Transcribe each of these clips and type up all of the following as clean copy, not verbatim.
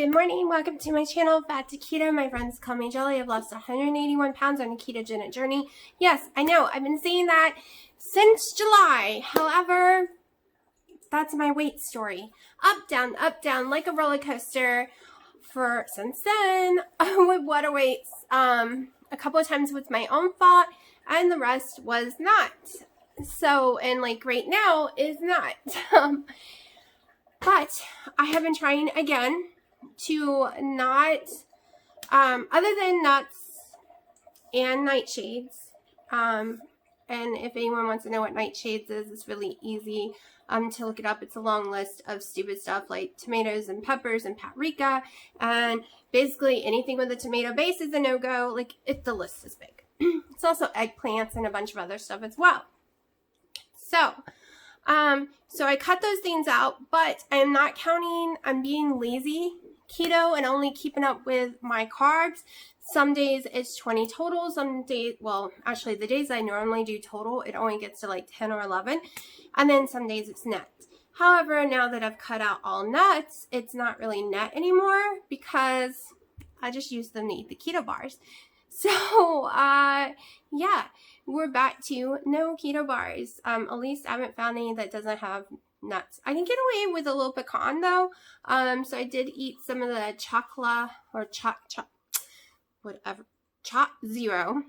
Good morning, welcome to my channel, Fat to Keto. My friends call me Jelly. I've lost 181 pounds on a ketogenic journey. Yes, I know, I've been saying that since July. However, that's my weight story. Up, down, like a roller coaster since then with water weights. A couple of times was my own fault and the rest was not. So, and like right now is not. But I have been trying again to not, other than nuts and nightshades, and if anyone wants to know what nightshades is, it's really easy to look it up. It's a long list of stupid stuff like tomatoes and peppers and paprika, and basically anything with a tomato base is a no-go. Like, the list is big. It's also eggplants and a bunch of other stuff as well. So I cut those things out, but I am not counting. I'm being lazy keto and only keeping up with my carbs. Some days it's 20 total. Some days, well, actually the days I normally do total, it only gets to like 10 or 11. And then some days it's net. However, now that I've cut out all nuts, it's not really net anymore because I just use them to eat the keto bars. So, yeah, we're back to no keto bars. At least I haven't found any that doesn't have nuts. I can get away with a little pecan though. So I did eat some of the chocolate or Chot Zero's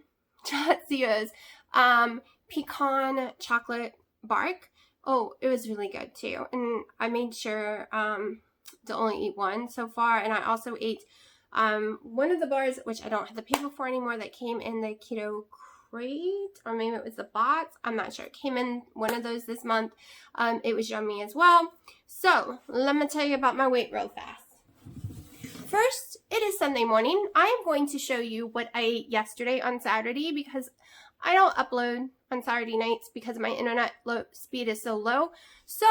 pecan chocolate bark. Oh, it was really good too. And I made sure to only eat one so far. And I also ate one of the bars, which I don't have the paper for anymore, that came in the keto crate, or maybe it was the box. I'm not sure. It came in one of those this month. It was yummy as well. So let me tell you about my weight real fast. First, it is Sunday morning. I am going to show you what I ate yesterday on Saturday because I don't upload on Saturday nights because my internet speed is so low. So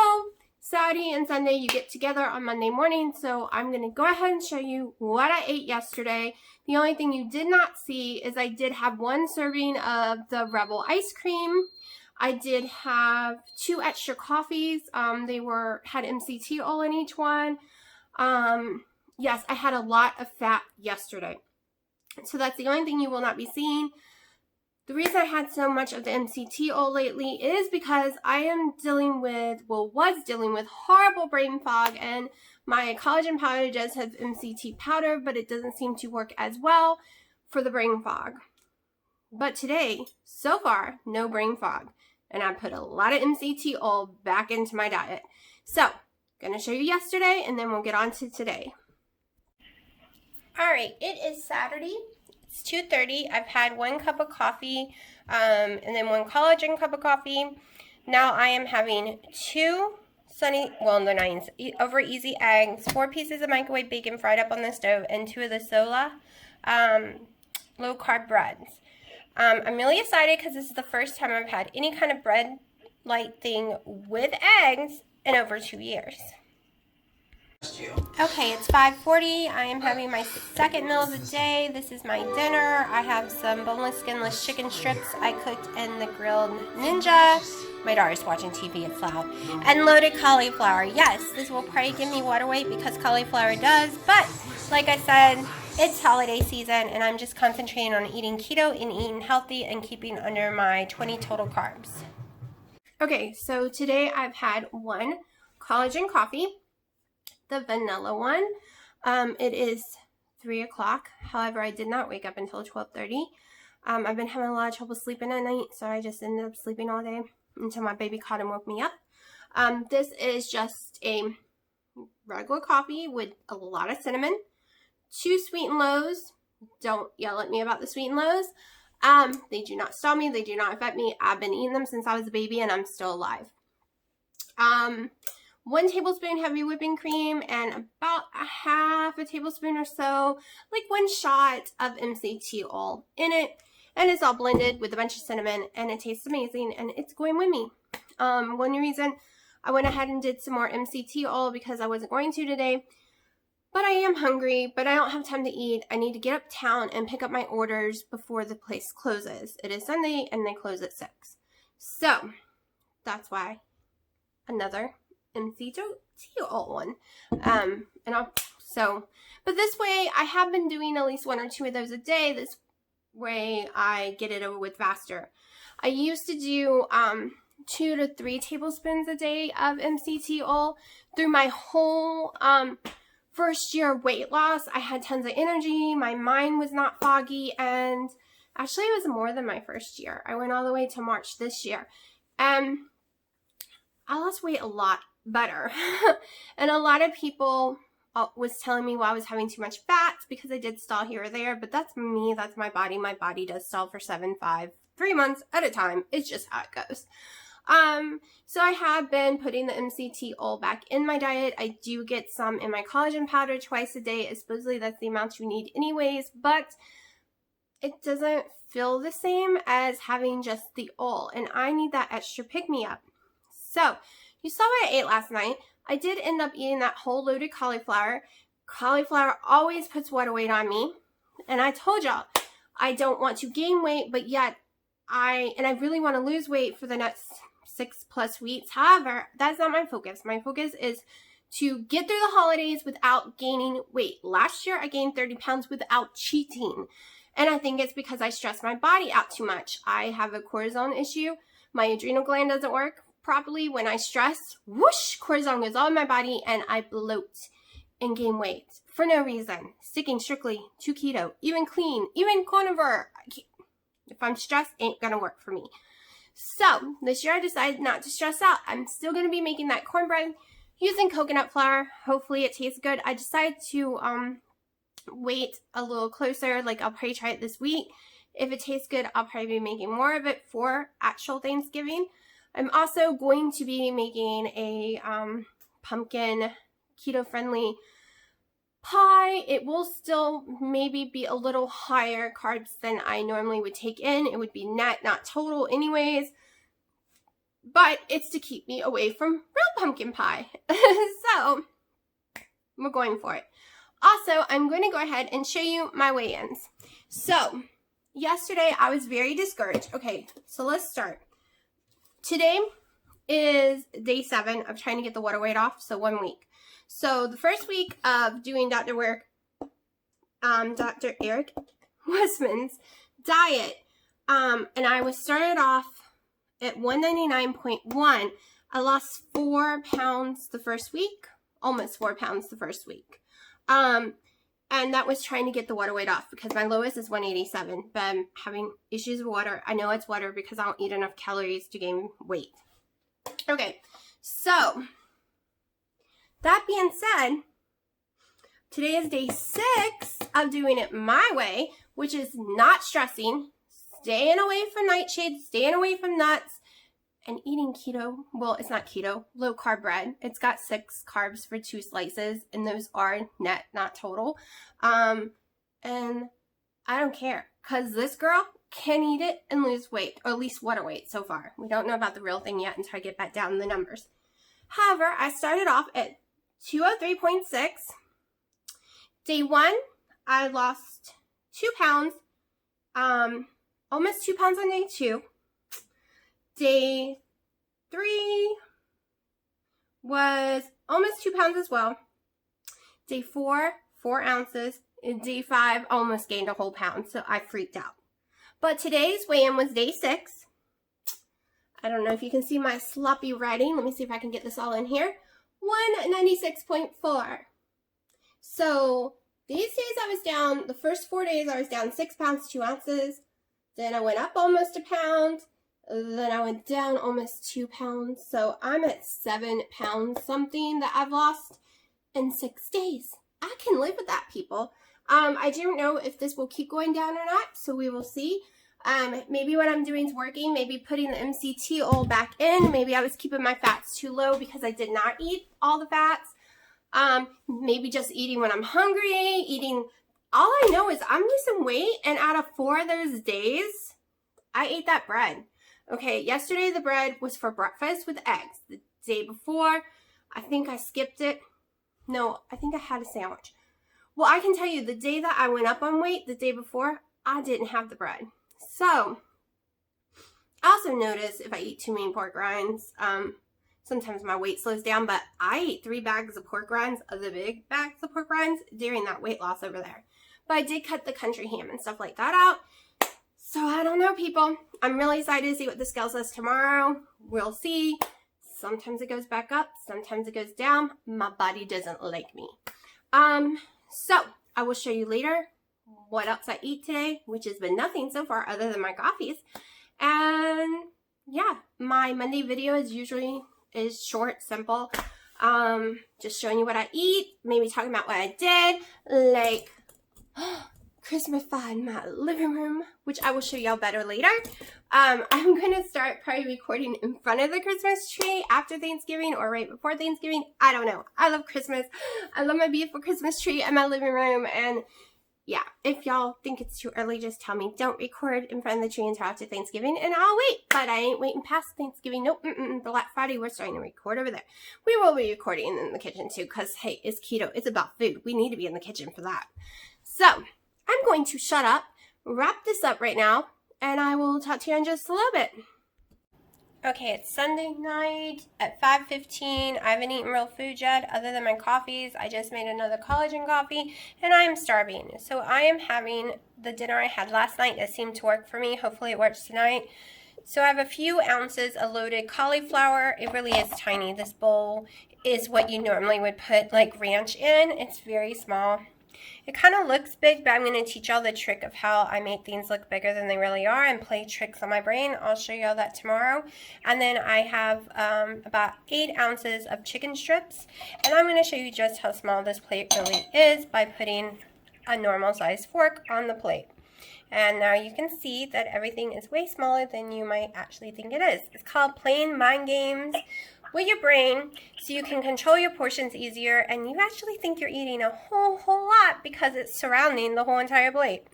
Saturday and Sunday you get together on Monday morning. So I'm going to go ahead and show you what I ate yesterday. The only thing you did not see is I did have one serving of the Rebel ice cream. I did have 2 extra coffees. They had MCT oil in each one. Yes, I had a lot of fat yesterday. So that's the only thing you will not be seeing. The reason I had so much of the MCT oil lately is because I am was dealing with horrible brain fog, and my collagen powder does have MCT powder, but it doesn't seem to work as well for the brain fog. But today, so far, no brain fog, and I put a lot of MCT oil back into my diet. So, gonna show you yesterday, and then we'll get on to today. All right, it is Saturday. It's 2:30. I've had 1 cup of coffee and then 1 collagen cup of coffee. Now I am having 2 over easy eggs, 4 pieces of microwave bacon fried up on the stove, and 2 of the Sola low carb breads. I'm really excited because this is the first time I've had any kind of bread light thing with eggs in over 2 years. Okay, it's 5:40. I am having my second meal of the day. This is my dinner. I have some boneless, skinless chicken strips I cooked in the grilled Ninja. My daughter's watching TV, it's loud. And loaded cauliflower. Yes, this will probably give me water weight because cauliflower does, but like I said, it's holiday season and I'm just concentrating on eating keto and eating healthy and keeping under my 20 total carbs. Okay, so today I've had 1 collagen coffee. The vanilla one. It is 3 o'clock. However, I did not wake up until 12:30. I've been having a lot of trouble sleeping at night, so I just ended up sleeping all day until my baby caught and woke me up. This is just a regular coffee with a lot of cinnamon, 2 sweet and lows. Don't yell at me about the sweet and lows. They do not stop me. They do not affect me. I've been eating them since I was a baby and I'm still alive. 1 tablespoon heavy whipping cream and about a half a tablespoon or so, like 1 shot of MCT oil in it. And it's all blended with a bunch of cinnamon and it tastes amazing and it's going with me. One reason I went ahead and did some more MCT oil because I wasn't going to today. But I am hungry, but I don't have time to eat. I need to get uptown and pick up my orders before the place closes. It is Sunday and they close at 6. So that's why another MCT oil one. And I'll So, but this way I have been doing at least 1 or 2 of those a day. This way I get it over with faster. I used to do 2 to 3 tablespoons a day of MCT oil. Through my whole first year of weight loss, I had tons of energy. My mind was not foggy, and actually it was more than my first year. I went all the way to March this year, and I lost weight a lot better. And a lot of people was telling me, well, I was having too much fat because I did stall here or there, but that's me, that's my body. My body does stall for 7, 5, 3 months at a time. It's just how it goes. So I have been putting the MCT oil back in my diet. I do get some in my collagen powder twice a day. Supposedly that's the amount you need anyways, but it doesn't feel the same as having just the oil, and I need that extra pick-me-up. So you saw what I ate last night. I did end up eating that whole loaded cauliflower. Cauliflower always puts water weight on me, and I told y'all I don't want to gain weight, but yet I really want to lose weight for the next 6+ weeks. However, that's not my focus. My focus is to get through the holidays without gaining weight. Last year, I gained 30 pounds without cheating. And I think it's because I stress my body out too much. I have a cortisone issue. My adrenal gland doesn't work properly. When I stress, whoosh, cortisone goes all in my body and I bloat and gain weight for no reason. Sticking strictly to keto, even clean, even carnivore. If I'm stressed, ain't gonna work for me. So this year I decided not to stress out. I'm still gonna be making that cornbread using coconut flour. Hopefully it tastes good. I decided to wait a little closer. Like, I'll probably try it this week. If it tastes good, I'll probably be making more of it for actual Thanksgiving. I'm also going to be making a pumpkin keto-friendly pie. It will still maybe be a little higher carbs than I normally would take in. It would be net, not total anyways. But it's to keep me away from real pumpkin pie. So, we're going for it. Also, I'm going to go ahead and show you my weigh-ins. So, yesterday I was very discouraged. Okay, so let's start. Today is day 7 of trying to get the water weight off, so 1 week. So, the first week of doing Dr. Eric Westman's diet, and I was started off at 199.1. I lost 4 pounds the first week, almost 4 pounds the first week. And that was trying to get the water weight off because my lowest is 187, but I'm having issues with water. I know it's water because I don't eat enough calories to gain weight. Okay, so that being said, today is day 6 of doing it my way, which is not stressing, staying away from nightshades, staying away from nuts, and eating keto. Well, it's not keto, low carb bread. It's got 6 carbs for 2 slices, and those are net, not total. And I don't care, because this girl can eat it and lose weight, or at least water weight so far. We don't know about the real thing yet until I get back down in the numbers. However, I started off at 203.6. Day 1, I lost 2 pounds, almost 2 pounds on day 2. Day 3 was almost 2 pounds as well. Day 4, 4 ounces. And day 5, almost gained a whole pound, so I freaked out. But today's weigh-in was day 6. I don't know if you can see my sloppy writing. Let me see if I can get this all in here. 196.4. So these days I was down, the first 4 days I was down 6 pounds, 2 ounces. Then I went up almost a pound. Then I went down almost 2 pounds. So I'm at 7 pounds something that I've lost in 6 days. I can live with that, people. I don't know if this will keep going down or not, so we will see. Maybe what I'm doing is working. Maybe putting the MCT oil back in. Maybe I was keeping my fats too low because I did not eat all the fats. Maybe just eating when I'm hungry, eating. All I know is I'm losing weight, and out of 4 of those days, I ate that bread. Okay, yesterday the bread was for breakfast with eggs. The day before, I think I skipped it. No, I think I had a sandwich. Well, I can tell you, the day that I went up on weight, the day before, I didn't have the bread. So, I also notice if I eat too many pork rinds, sometimes my weight slows down, but I ate 3 bags of pork rinds, of the big bags of pork rinds, during that weight loss over there. But I did cut the country ham and stuff like that out. So I don't know, people. I'm really excited to see what the scale says tomorrow. We'll see. Sometimes it goes back up, sometimes it goes down. My body doesn't like me. So I will show you later what else I eat today, which has been nothing so far other than my coffees. And yeah, my Monday video is short, simple. Just showing you what I eat, maybe talking about what I did, like Christmafy in my living room, which I will show y'all better later. I'm going to start probably recording in front of the Christmas tree after Thanksgiving or right before Thanksgiving. I don't know. I love Christmas. I love my beautiful Christmas tree in my living room. And yeah, if y'all think it's too early, just tell me. Don't record in front of the tree until after Thanksgiving, and I'll wait. But I ain't waiting past Thanksgiving. Nope. Black Friday, we're starting to record over there. We will be recording in the kitchen too, because hey, it's keto. It's about food. We need to be in the kitchen for that. So I'm going to shut up, wrap this up right now, and I will talk to you in just a little bit. Okay, it's Sunday night at 5:15. I haven't eaten real food yet other than my coffees. I just made another collagen coffee, and I am starving. So I am having the dinner I had last night that seemed to work for me. Hopefully it works tonight. So I have a few ounces of loaded cauliflower. It really is tiny. This bowl is what you normally would put like ranch in. It's very small. It kind of looks big, but I'm going to teach y'all the trick of how I make things look bigger than they really are and play tricks on my brain. I'll show y'all that tomorrow. And then I have about 8 ounces of chicken strips. And I'm going to show you just how small this plate really is by putting a normal sized fork on the plate. And now you can see that everything is way smaller than you might actually think it is. It's called playing mind games with your brain so you can control your portions easier and you actually think you're eating a whole lot because it's surrounding the whole entire plate.